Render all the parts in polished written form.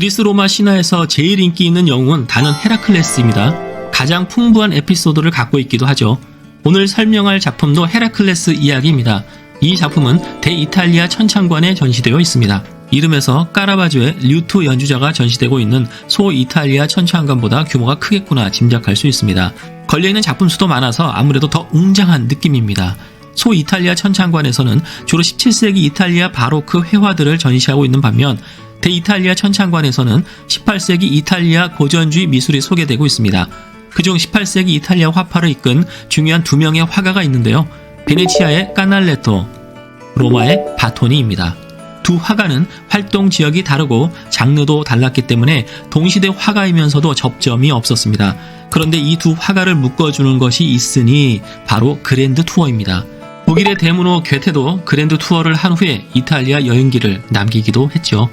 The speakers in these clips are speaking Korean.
그리스 로마 신화에서 제일 인기 있는 영웅은 단연 헤라클레스입니다. 가장 풍부한 에피소드를 갖고 있기도 하죠. 오늘 설명할 작품도 헤라클레스 이야기입니다. 이 작품은 대이탈리아 천창관에 전시되어 있습니다. 이름에서 까라바조의 류트 연주자가 전시되고 있는 소이탈리아 천창관보다 규모가 크겠구나 짐작할 수 있습니다. 걸려있는 작품 수도 많아서 아무래도 더 웅장한 느낌입니다. 소이탈리아 천창관에서는 주로 17세기 이탈리아 바로크 회화들을 전시하고 있는 반면 대이탈리아 천창관에서는 18세기 이탈리아 고전주의 미술이 소개되고 있습니다. 그중 18세기 이탈리아 화파를 이끈 중요한 두 명의 화가가 있는데요. 베네치아의 까날레토, 로마의 바토니입니다. 두 화가는 활동 지역이 다르고 장르도 달랐기 때문에 동시대 화가이면서도 접점이 없었습니다. 그런데 이 두 화가를 묶어주는 것이 있으니 바로 그랜드 투어입니다. 독일의 대문호 괴테도 그랜드 투어를 한 후에 이탈리아 여행기를 남기기도 했죠.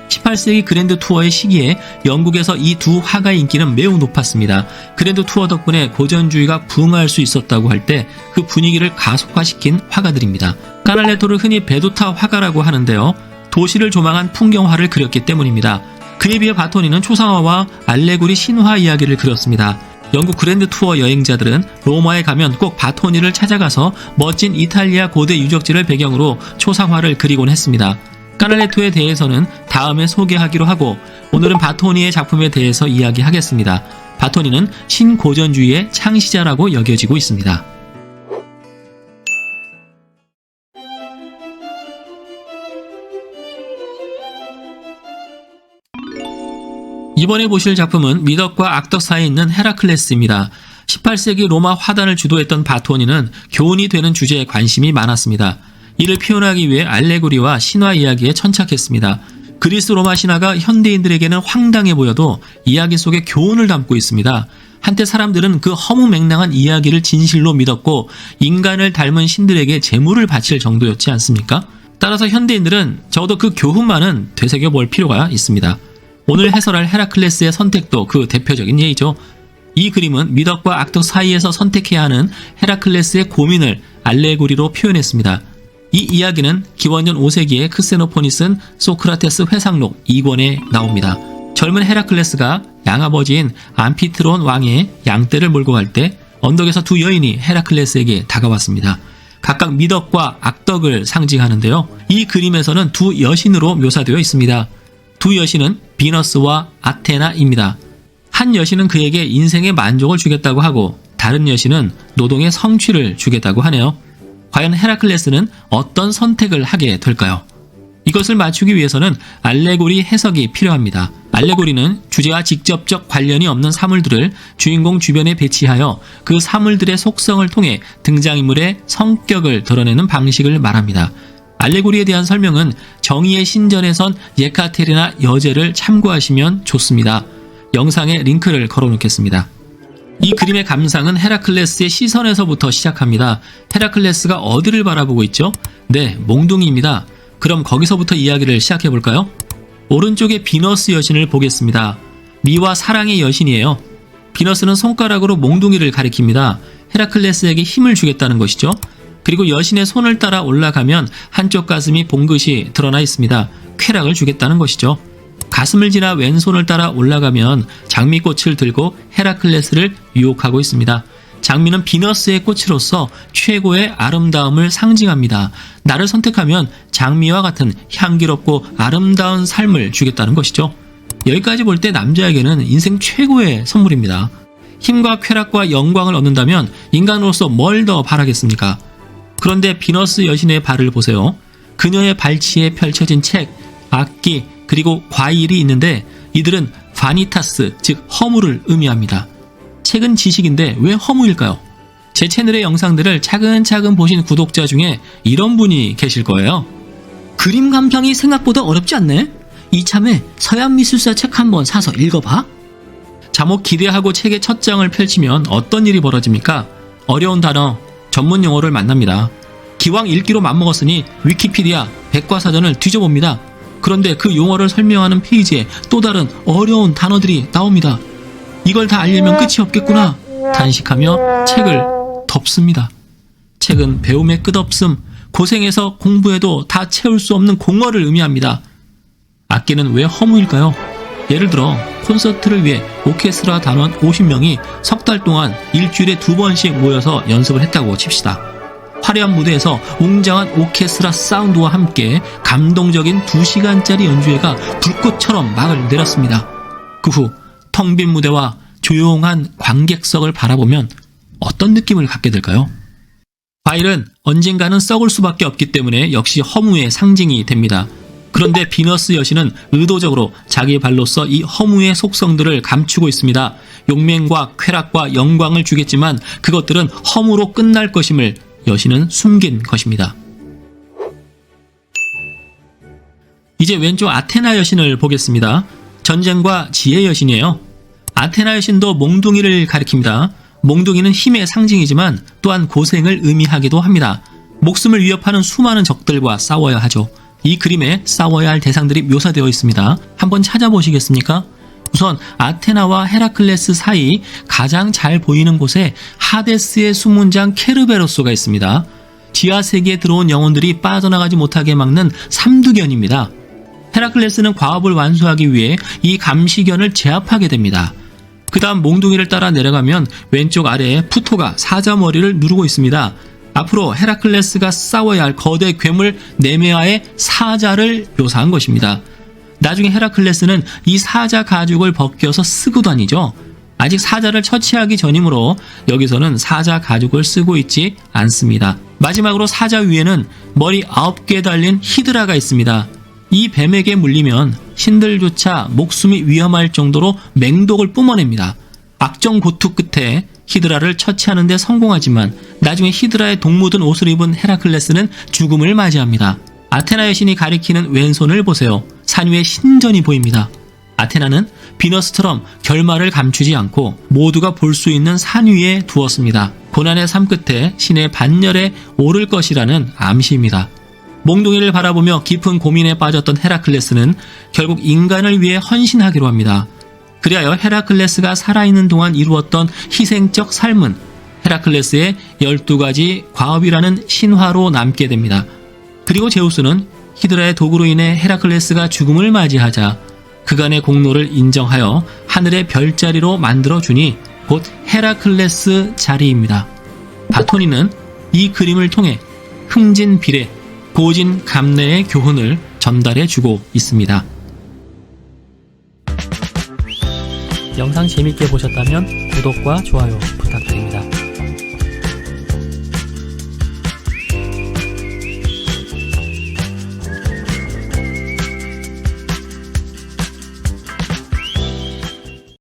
18세기 그랜드 투어의 시기에 영국에서 이 두 화가의 인기는 매우 높았습니다. 그랜드 투어 덕분에 고전주의가 부흥할 수 있었다고 할 때 그 분위기를 가속화시킨 화가들입니다. 까날레토를 흔히 베두타 화가라고 하는데요. 도시를 조망한 풍경화를 그렸기 때문입니다. 그에 비해 바토니는 초상화와 알레고리 신화 이야기를 그렸습니다. 영국 그랜드 투어 여행자들은 로마에 가면 꼭 바토니를 찾아가서 멋진 이탈리아 고대 유적지를 배경으로 초상화를 그리곤 했습니다. 까날레토에 대해서는 다음에 소개하기로 하고 오늘은 바토니의 작품에 대해서 이야기하겠습니다. 바토니는 신고전주의의 창시자라고 여겨지고 있습니다. 이번에 보실 작품은 미덕과 악덕 사이에 있는 헤라클레스입니다. 18세기 로마 화단을 주도했던 바토니는 교훈이 되는 주제에 관심이 많았습니다. 이를 표현하기 위해 알레고리와 신화 이야기에 천착했습니다. 그리스 로마 신화가 현대인들에게는 황당해 보여도 이야기 속에 교훈을 담고 있습니다. 한때 사람들은 그 허무맹랑한 이야기를 진실로 믿었고 인간을 닮은 신들에게 제물을 바칠 정도였지 않습니까? 따라서 현대인들은 적어도 그 교훈만은 되새겨볼 필요가 있습니다. 오늘 해설할 헤라클레스의 선택도 그 대표적인 예이죠. 이 그림은 미덕과 악덕 사이에서 선택해야 하는 헤라클레스의 고민을 알레고리로 표현했습니다. 이 이야기는 기원전 5세기에 크세노폰이 쓴 소크라테스 회상록 2권에 나옵니다. 젊은 헤라클레스가 양아버지인 암피트론 왕의 양떼를 몰고 갈 때 언덕에서 두 여인이 헤라클레스에게 다가왔습니다. 각각 미덕과 악덕을 상징하는데요. 이 그림에서는 두 여신으로 묘사되어 있습니다. 두 여신은 비너스와 아테나입니다. 한 여신은 그에게 인생의 만족을 주겠다고 하고 다른 여신은 노동의 성취를 주겠다고 하네요. 과연 헤라클레스는 어떤 선택을 하게 될까요? 이것을 맞추기 위해서는 알레고리 해석이 필요합니다. 알레고리는 주제와 직접적 관련이 없는 사물들을 주인공 주변에 배치하여 그 사물들의 속성을 통해 등장인물의 성격을 드러내는 방식을 말합니다. 알레고리에 대한 설명은 정의의 신전에선 예카테리나 여제를 참고하시면 좋습니다. 영상에 링크를 걸어놓겠습니다. 이 그림의 감상은 헤라클레스의 시선에서부터 시작합니다. 헤라클레스가 어디를 바라보고 있죠? 네, 몽둥이입니다. 그럼 거기서부터 이야기를 시작해볼까요? 오른쪽에 비너스 여신을 보겠습니다. 미와 사랑의 여신이에요. 비너스는 손가락으로 몽둥이를 가리킵니다. 헤라클레스에게 힘을 주겠다는 것이죠. 그리고 여신의 손을 따라 올라가면 한쪽 가슴이 봉긋이 드러나 있습니다. 쾌락을 주겠다는 것이죠. 가슴을 지나 왼손을 따라 올라가면 장미꽃을 들고 헤라클레스를 유혹하고 있습니다. 장미는 비너스의 꽃으로서 최고의 아름다움을 상징합니다. 나를 선택하면 장미와 같은 향기롭고 아름다운 삶을 주겠다는 것이죠. 여기까지 볼 때 남자에게는 인생 최고의 선물입니다. 힘과 쾌락과 영광을 얻는다면 인간으로서 뭘 더 바라겠습니까? 그런데 비너스 여신의 발을 보세요. 그녀의 발치에 펼쳐진 책, 악기, 그리고 과일이 있는데 이들은 바니타스, 즉 허무를 의미합니다. 책은 지식인데 왜 허무일까요? 제 채널의 영상들을 차근차근 보신 구독자 중에 이런 분이 계실 거예요. 그림 감상이 생각보다 어렵지 않네? 이참에 서양미술사 책 한번 사서 읽어봐. 자목 기대하고 책의 첫 장을 펼치면 어떤 일이 벌어집니까? 어려운 단어, 전문 용어를 만납니다. 기왕 읽기로 맘먹었으니 위키피디아, 백과사전을 뒤져봅니다. 그런데 그 용어를 설명하는 페이지에 또 다른 어려운 단어들이 나옵니다. 이걸 다 알려면 끝이 없겠구나 단식하며 책을 덮습니다. 책은 배움의 끝없음, 고생해서 공부해도 다 채울 수 없는 공허를 의미합니다. 악기는 왜 허무일까요? 예를 들어 콘서트를 위해 오케스트라 단원 50명이 석 달 동안 일주일에 2번씩 모여서 연습을 했다고 칩시다. 화려한 무대에서 웅장한 오케스트라 사운드와 함께 감동적인 2시간짜리 연주회가 불꽃처럼 막을 내렸습니다. 그 후 텅 빈 무대와 조용한 관객석을 바라보면 어떤 느낌을 갖게 될까요? 과일은 언젠가는 썩을 수밖에 없기 때문에 역시 허무의 상징이 됩니다. 그런데 비너스 여신은 의도적으로 자기 발로써 이 허무의 속성들을 감추고 있습니다. 용맹과 쾌락과 영광을 주겠지만 그것들은 허무로 끝날 것임을 여신은 숨긴 것입니다. 이제 왼쪽 아테나 여신을 보겠습니다. 전쟁과 지혜 여신이에요. 아테나 여신도 몽둥이를 가리킵니다. 몽둥이는 힘의 상징이지만 또한 고생을 의미하기도 합니다. 목숨을 위협하는 수많은 적들과 싸워야 하죠. 이 그림에 싸워야 할 대상들이 묘사되어 있습니다. 한번 찾아보시겠습니까? 우선 아테나와 헤라클레스 사이 가장 잘 보이는 곳에 하데스의 수문장 케르베로스가 있습니다. 지하세계에 들어온 영혼들이 빠져나가지 못하게 막는 삼두견입니다. 헤라클레스는 과업을 완수하기 위해 이 감시견을 제압하게 됩니다. 그 다음 몽둥이를 따라 내려가면 왼쪽 아래에 푸토가 사자머리를 누르고 있습니다. 앞으로 헤라클레스가 싸워야 할 거대 괴물 네메아의 사자를 묘사한 것입니다. 나중에 헤라클레스는 이 사자 가죽을 벗겨서 쓰고 다니죠. 아직 사자를 처치하기 전이므로 여기서는 사자 가죽을 쓰고 있지 않습니다. 마지막으로 사자 위에는 머리 9개 달린 히드라가 있습니다. 이 뱀에게 물리면 신들조차 목숨이 위험할 정도로 맹독을 뿜어냅니다. 악정고투 끝에 히드라를 처치하는 데 성공하지만 나중에 히드라의 독 묻은 옷을 입은 헤라클레스는 죽음을 맞이합니다. 아테나 여신이 가리키는 왼손을 보세요. 산 위에 신전이 보입니다. 아테나는 비너스처럼 결말을 감추지 않고 모두가 볼 수 있는 산 위에 두었습니다. 고난의 삶 끝에 신의 반열에 오를 것이라는 암시입니다. 몽둥이를 바라보며 깊은 고민에 빠졌던 헤라클레스는 결국 인간을 위해 헌신하기로 합니다. 그리하여 헤라클레스가 살아있는 동안 이루었던 희생적 삶은 헤라클레스의 12가지 과업이라는 신화로 남게 됩니다. 그리고 제우스는 히드라의 독으로 인해 헤라클레스가 죽음을 맞이하자 그간의 공로를 인정하여 하늘의 별자리로 만들어주니 곧 헤라클레스 자리입니다. 바토니는 이 그림을 통해 흥진 비례, 고진 감래의 교훈을 전달해주고 있습니다. 영상 재밌게 보셨다면 구독과 좋아요 부탁드립니다.